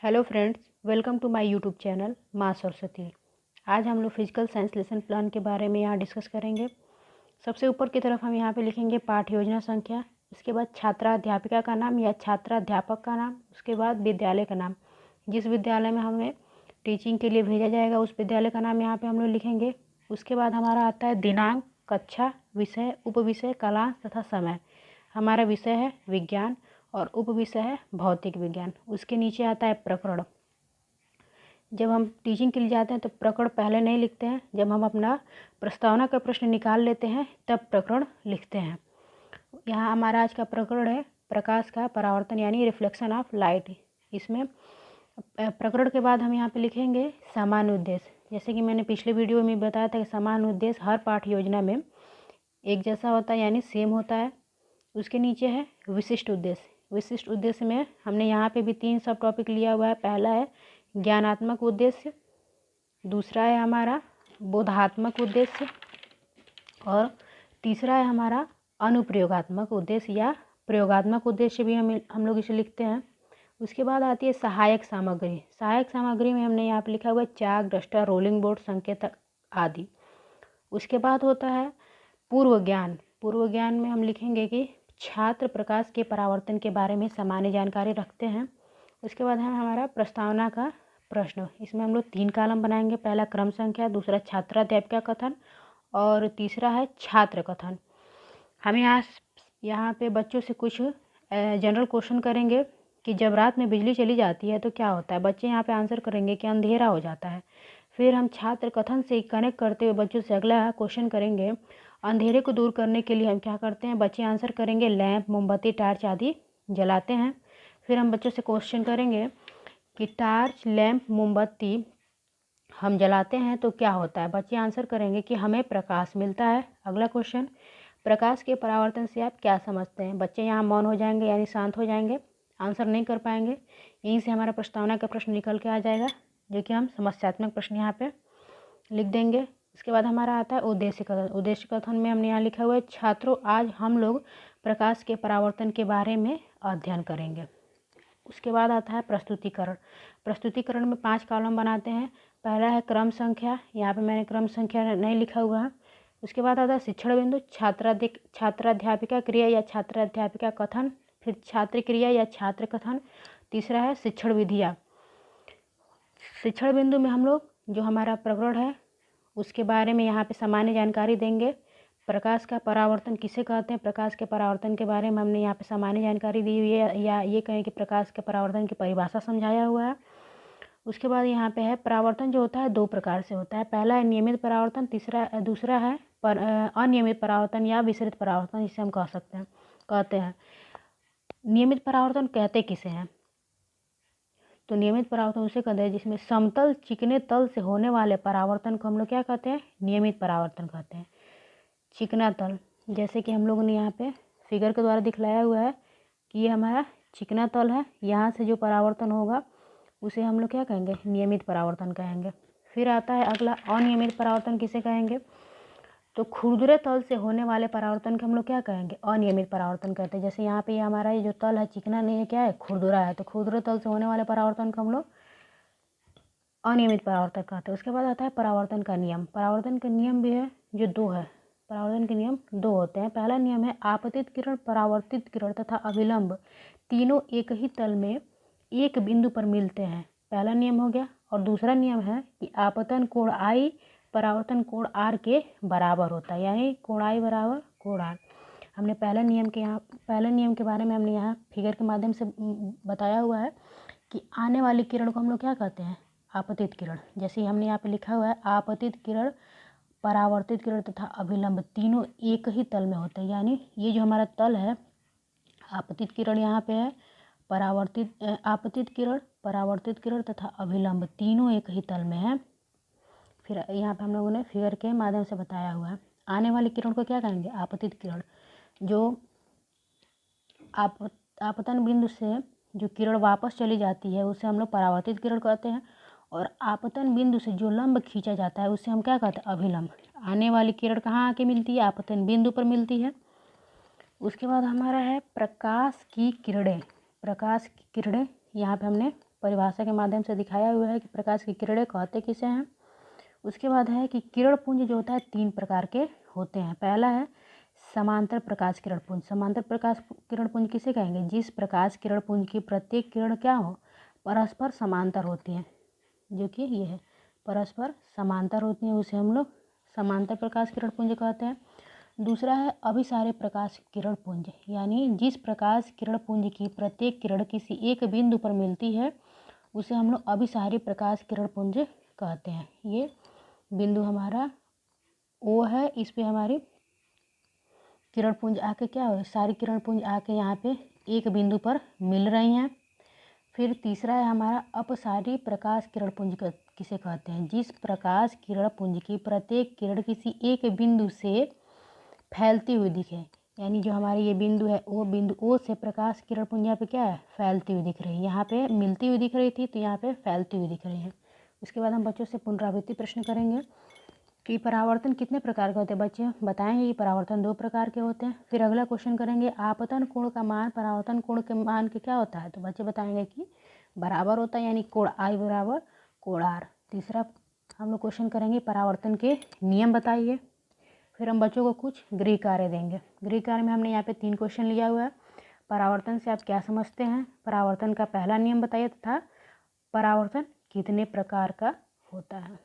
Hello friends, welcome to my YouTube channel Maa Saraswati. आज हम लोग फिजिकल साइंस लेसन प्लान के बारे में यहाँ डिस्कस करेंगे। सबसे ऊपर की तरफ हम यहाँ पे लिखेंगे पाठ्य योजना संख्या, उसके बाद छात्राध्यापिका का नाम या छात्राध्यापक का नाम, उसके बाद विद्यालय का नाम, जिस विद्यालय में हमें टीचिंग के लिए भेजा जाएगा उस विद्यालय का नाम यहाँ पर हम लोग लिखेंगे। उसके बाद हमारा आता है दिनांक, कक्षा, विषय, उपविषय, कला तथा समय। हमारा विषय है विज्ञान और उपविषय है भौतिक विज्ञान। उसके नीचे आता है प्रकरण। जब हम टीचिंग के लिए जाते हैं तो प्रकरण पहले नहीं लिखते हैं, जब हम अपना प्रस्तावना का प्रश्न निकाल लेते हैं तब प्रकरण लिखते हैं। यहाँ हमारा आज का प्रकरण है प्रकाश का परावर्तन यानी रिफ्लेक्शन ऑफ लाइट। इसमें प्रकरण के बाद हम यहाँ पे लिखेंगे सामान्य उद्देश्य। जैसे कि मैंने पिछले वीडियो में बताया था कि सामान्य उद्देश्य हर पाठ्य योजना में एक जैसा होता है यानी सेम होता है। उसके नीचे है विशिष्ट उद्देश्य। विशिष्ट उद्देश्य में हमने यहाँ पे भी 3 सब टॉपिक लिया हुआ है। पहला है ज्ञानात्मक उद्देश्य, दूसरा है हमारा बोधात्मक उद्देश्य और तीसरा है हमारा अनुप्रयोगात्मक उद्देश्य या प्रयोगात्मक उद्देश्य भी हम लोग इसे लिखते हैं। उसके बाद आती है सहायक सामग्री। सहायक सामग्री में हमने यहाँ पे लिखा हुआ है चाक, डस्टर, रोलिंग बोर्ड, संकेतक आदि। उसके बाद होता है पूर्व ज्ञान। पूर्व ज्ञान में हम लिखेंगे कि छात्र प्रकाश के परावर्तन के बारे में सामान्य जानकारी रखते हैं। उसके बाद है हमारा प्रस्तावना का प्रश्न। इसमें हम लोग 3 कॉलम बनाएंगे। पहला क्रम संख्या, दूसरा छात्राध्यापिका कथन और तीसरा है छात्र कथन। हम यहाँ पे बच्चों से कुछ जनरल क्वेश्चन करेंगे कि जब रात में बिजली चली जाती है तो क्या होता है। बच्चे यहाँ पे आंसर करेंगे कि अंधेरा हो जाता है। फिर हम छात्र कथन से कनेक्ट करते हुए बच्चों से अगला क्वेश्चन करेंगे, अंधेरे को दूर करने के लिए हम क्या करते हैं। बच्चे आंसर करेंगे लैंप, मोमबत्ती, टार्च आदि जलाते हैं। फिर हम बच्चों से क्वेश्चन करेंगे कि टार्च, लैंप, मोमबत्ती हम जलाते हैं तो क्या होता है। बच्चे आंसर करेंगे कि हमें प्रकाश मिलता है। अगला क्वेश्चन, प्रकाश के परावर्तन से आप क्या समझते हैं। बच्चे यहाँ मौन हो जाएंगे यानी शांत हो जाएंगे, आंसर नहीं कर पाएंगे। यहीं से हमारा प्रस्तावना का प्रश्न निकल के आ जाएगा, जो कि हम समस्यात्मक प्रश्न यहाँ पे लिख देंगे। इसके बाद हमारा आता है उद्देश्य कथन। उद्देश्य कथन में हमने यहाँ लिखा हुआ है छात्रों, आज हम लोग प्रकाश के परावर्तन के बारे में अध्ययन करेंगे। उसके बाद आता है प्रस्तुतिकरण। प्रस्तुतिकरण में 5 कॉलम बनाते हैं। पहला है क्रम संख्या, यहाँ पे मैंने क्रम संख्या नहीं लिखा हुआ है। उसके बाद आता है शिक्षण बिंदु, छात्राध्यापिका क्रिया या छात्राध्यापिका कथन, फिर छात्र क्रिया या छात्र कथन। तीसरा है शिक्षण विधियाँ। शिक्षण बिंदु में हम लोग जो हमारा प्रकरण है उसके बारे में यहाँ पे सामान्य जानकारी देंगे। प्रकाश का परावर्तन किसे कहते हैं, प्रकाश के परावर्तन के बारे में हमने यहाँ पे सामान्य जानकारी दी हुई है, या ये कहें कि प्रकाश के परावर्तन की परिभाषा समझाया हुआ है। उसके बाद यहाँ पे है परावर्तन जो होता है 2 प्रकार से होता है। पहला है नियमित परावर्तन, दूसरा है अनियमित परावर्तन या विसरित परावर्तन, जिसे हम कहते हैं। नियमित परावर्तन कहते किसे हैं, तो नियमित परावर्तन उसे कहते हैं जिसमें समतल चिकने तल से होने वाले परावर्तन को हम लोग क्या कहते हैं, नियमित परावर्तन कहते हैं। चिकना तल, जैसे कि हम लोगों ने यहाँ पे फिगर के द्वारा दिखलाया हुआ है कि ये हमारा चिकना तल है, यहाँ से जो परावर्तन होगा उसे हम लोग क्या कहेंगे, नियमित परावर्तन कहेंगे। फिर आता है अगला अनियमित परावर्तन किसे कहेंगे, तो खुरदुरे तल से होने वाले परावर्तन के हम लोग क्या कहेंगे, अनियमित परावर्तन कहते हैं। जैसे यहाँ पे हमारा ये जो तल है चिकना नहीं है, क्या है, खुरदुरा है, तो खुरदुरे तल से होने वाले परावर्तन को हम लोग अनियमित परावर्तन कहते हैं। उसके बाद आता है परावर्तन का नियम। परावर्तन के नियम भी है जो 2 है। परावर्तन के नियम 2 होते हैं। पहला नियम है आपतित किरण, परावर्तित किरण तथा अभिलंब तीनों एक ही तल में एक बिंदु पर मिलते हैं, पहला नियम हो गया। और दूसरा नियम है कि आपतन कोण आई परावर्तन कोण आर के बराबर होता है, यानी कोण आई बराबर कोण आर। हमने पहले नियम के बारे में हमने यहाँ फिगर के माध्यम से बताया हुआ है कि आने वाली किरण को हम लोग क्या कहते हैं, आपतित किरण। जैसे हमने यहाँ पे लिखा हुआ है आपतित किरण, परावर्तित किरण तथा अभिलंब तीनों एक ही तल में होते हैं, यानी ये जो हमारा तल है आपतित किरण यहाँ पे है, आपतित किरण, परावर्तित किरण तथा अभिलंब तीनों एक ही तल में है। फिर यहाँ पे हम लोगों ने फिगर के माध्यम से बताया हुआ है। आने वाली किरण को क्या कहेंगे, आपतित किरण। जो आपतन बिंदु से जो किरण वापस चली जाती है उसे हम लोग परावर्तित किरण कहते हैं, और आपतन बिंदु से जो लंब खींचा जाता है उसे हम क्या कहते हैं, अभिलंब। आने वाली किरण कहाँ आके मिलती है, आपतन बिंदु पर मिलती है। उसके बाद हमारा है प्रकाश की किरणें। प्रकाश की किरणें यहाँ पे हमने परिभाषा के माध्यम से दिखाया हुआ है कि प्रकाश की किरणें कहते किसे हैं। उसके बाद है कि किरण पुंज जो होता है 3 प्रकार के होते हैं। पहला है समांतर प्रकाश किरण पुंज। समांतर प्रकाश किरण पुंज किसे कहेंगे? जिस प्रकाश किरण पुंज की प्रत्येक किरण क्या हो, परस्पर समांतर होती है, जो कि ये है परस्पर समांतर होती है, उसे हम लोग समांतर प्रकाश किरण पुंज कहते हैं। दूसरा है अभिसारी प्रकाश किरण पुंज, यानी जिस प्रकाश किरण पुंज की प्रत्येक किरण किसी एक बिंदु पर मिलती है उसे हम लोग अभिसारी प्रकाश किरण पुंज कहते हैं। ये बिंदु हमारा ओ है, इस पे हमारी किरण पुंज आके क्या हो, सारी किरण पुंज आके यहाँ पे एक बिंदु पर मिल रही हैं। फिर तीसरा है हमारा अपसारी प्रकाश किरण पुंज किसे कहते हैं? जिस प्रकाश किरण पुंज की प्रत्येक किरण किसी एक बिंदु से फैलती हुई दिखे, यानी जो हमारे ये बिंदु है वो बिंदु ओ से प्रकाश किरण पुंज यहाँ पे क्या है, फैलती हुई दिख रही है। यहाँ पे मिलती हुई दिख रही थी तो यहाँ पे फैलती हुई दिख रही है। उसके बाद हम बच्चों से पुनरावृत्ति प्रश्न करेंगे कि परावर्तन कितने प्रकार के होते हैं। बच्चे बताएंगे कि परावर्तन 2 प्रकार के होते हैं। फिर अगला क्वेश्चन करेंगे आपतन कोण का मान परावर्तन कोण के मान के क्या होता है, तो बच्चे बताएंगे कि बराबर होता है, यानी कोण आई बराबर कोण आर। तीसरा हम लोग क्वेश्चन करेंगे परावर्तन के नियम बताइए। फिर हम बच्चों को कुछ गृह कार्य देंगे। गृह कार्य में हमने यहाँ पे 3 क्वेश्चन लिया हुआ है। परावर्तन से आप क्या समझते हैं, परावर्तन का पहला नियम बताइए, तथा परावर्तन कितने प्रकार का होता है।